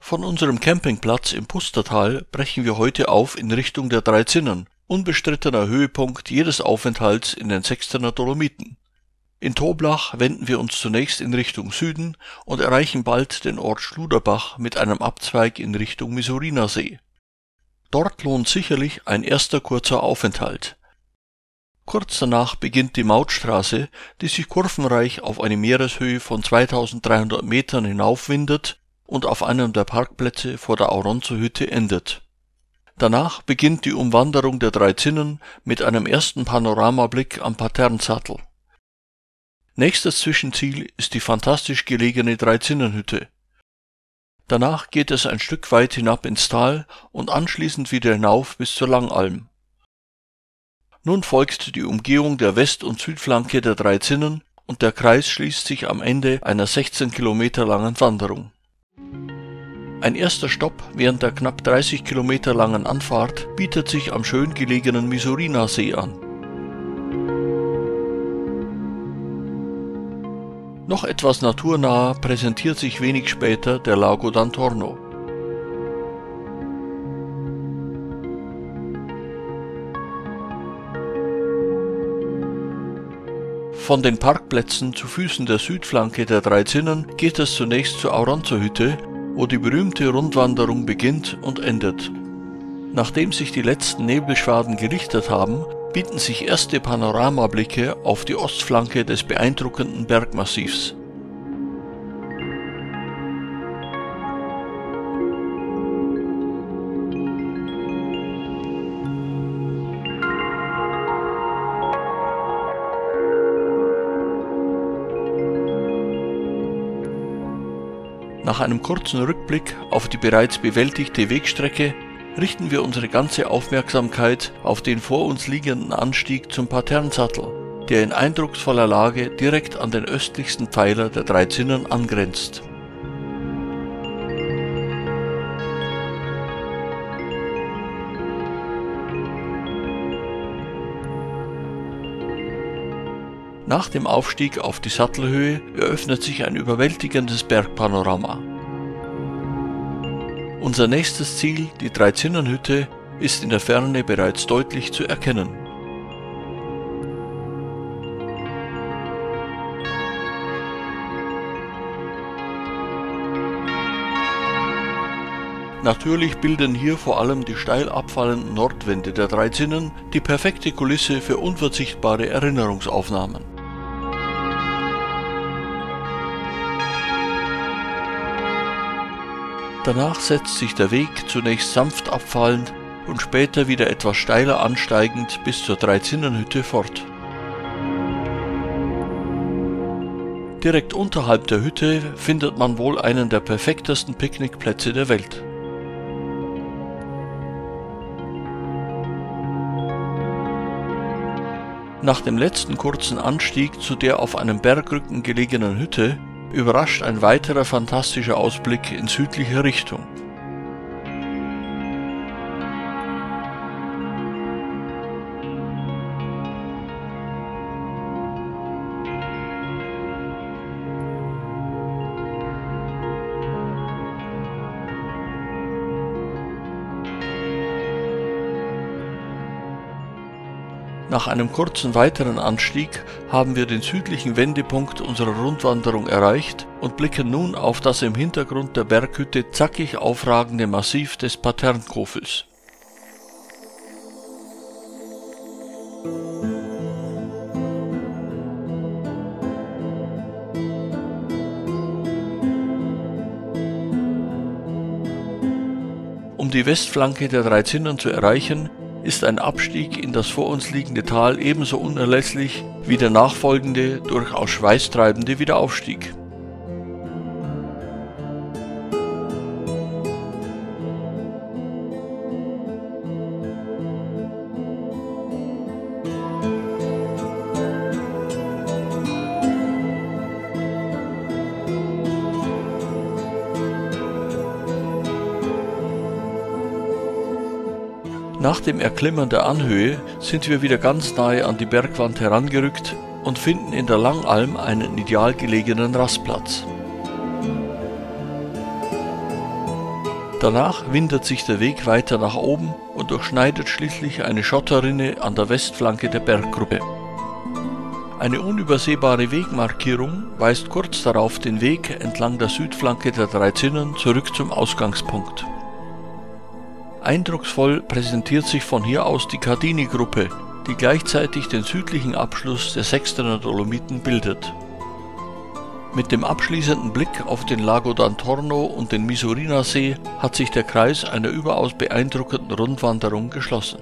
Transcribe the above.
Von unserem Campingplatz im Pustertal brechen wir heute auf in Richtung der Drei Zinnen, unbestrittener Höhepunkt jedes Aufenthalts in den Sechstener Dolomiten. In Toblach wenden wir uns zunächst in Richtung Süden und erreichen bald den Ort Schluderbach mit einem Abzweig in Richtung Misuriner-See. Dort lohnt sicherlich ein erster kurzer Aufenthalt. Kurz danach beginnt die Mautstraße, die sich kurvenreich auf eine Meereshöhe von 2300 Metern hinaufwindet und auf einem der Parkplätze vor der Auronzo-Hütte endet. Danach beginnt die Umwanderung der Drei Zinnen mit einem ersten Panoramablick am Paternsattel. Nächstes Zwischenziel ist die fantastisch gelegene Dreizinnenhütte. Danach geht es ein Stück weit hinab ins Tal und anschließend wieder hinauf bis zur Langalm. Nun folgt die Umgehung der West- und Südflanke der Drei Zinnen und der Kreis schließt sich am Ende einer 16 Kilometer langen Wanderung. Ein erster Stopp während der knapp 30 Kilometer langen Anfahrt bietet sich am schön gelegenen Misuriner-See an. Noch etwas naturnaher präsentiert sich wenig später der Lago d'Antorno. Von den Parkplätzen zu Füßen der Südflanke der Drei Zinnen geht es zunächst zur Auronzo-Hütte, wo die berühmte Rundwanderung beginnt und endet. Nachdem sich die letzten Nebelschwaden gelichtet haben, bieten sich erste Panoramablicke auf die Ostflanke des beeindruckenden Bergmassivs. Nach einem kurzen Rückblick auf die bereits bewältigte Wegstrecke richten wir unsere ganze Aufmerksamkeit auf den vor uns liegenden Anstieg zum Paternsattel, der in eindrucksvoller Lage direkt an den östlichsten Pfeiler der Drei Zinnen angrenzt. Nach dem Aufstieg auf die Sattelhöhe eröffnet sich ein überwältigendes Bergpanorama. Unser nächstes Ziel, die Dreizinnenhütte, ist in der Ferne bereits deutlich zu erkennen. Natürlich bilden hier vor allem die steil abfallenden Nordwände der Drei Zinnen die perfekte Kulisse für unverzichtbare Erinnerungsaufnahmen. Danach setzt sich der Weg zunächst sanft abfallend und später wieder etwas steiler ansteigend bis zur Dreizinnenhütte fort. Direkt unterhalb der Hütte findet man wohl einen der perfektesten Picknickplätze der Welt. Nach dem letzten kurzen Anstieg zu der auf einem Bergrücken gelegenen Hütte überrascht ein weiterer fantastischer Ausblick in südlicher Richtung. Nach einem kurzen weiteren Anstieg haben wir den südlichen Wendepunkt unserer Rundwanderung erreicht und blicken nun auf das im Hintergrund der Berghütte zackig aufragende Massiv des Paternkofels. Um die Westflanke der Drei Zinnen zu erreichen, ist ein Abstieg in das vor uns liegende Tal ebenso unerlässlich wie der nachfolgende, durchaus schweißtreibende Wiederaufstieg. Nach dem Erklimmen der Anhöhe sind wir wieder ganz nahe an die Bergwand herangerückt und finden in der Langalm einen ideal gelegenen Rastplatz. Danach windet sich der Weg weiter nach oben und durchschneidet schließlich eine Schotterrinne an der Westflanke der Berggruppe. Eine unübersehbare Wegmarkierung weist kurz darauf den Weg entlang der Südflanke der Drei Zinnen zurück zum Ausgangspunkt. Eindrucksvoll präsentiert sich von hier aus die Cardini-Gruppe, die gleichzeitig den südlichen Abschluss der Sextener Dolomiten bildet. Mit dem abschließenden Blick auf den Lago d'Antorno und den Misurina-See hat sich der Kreis einer überaus beeindruckenden Rundwanderung geschlossen.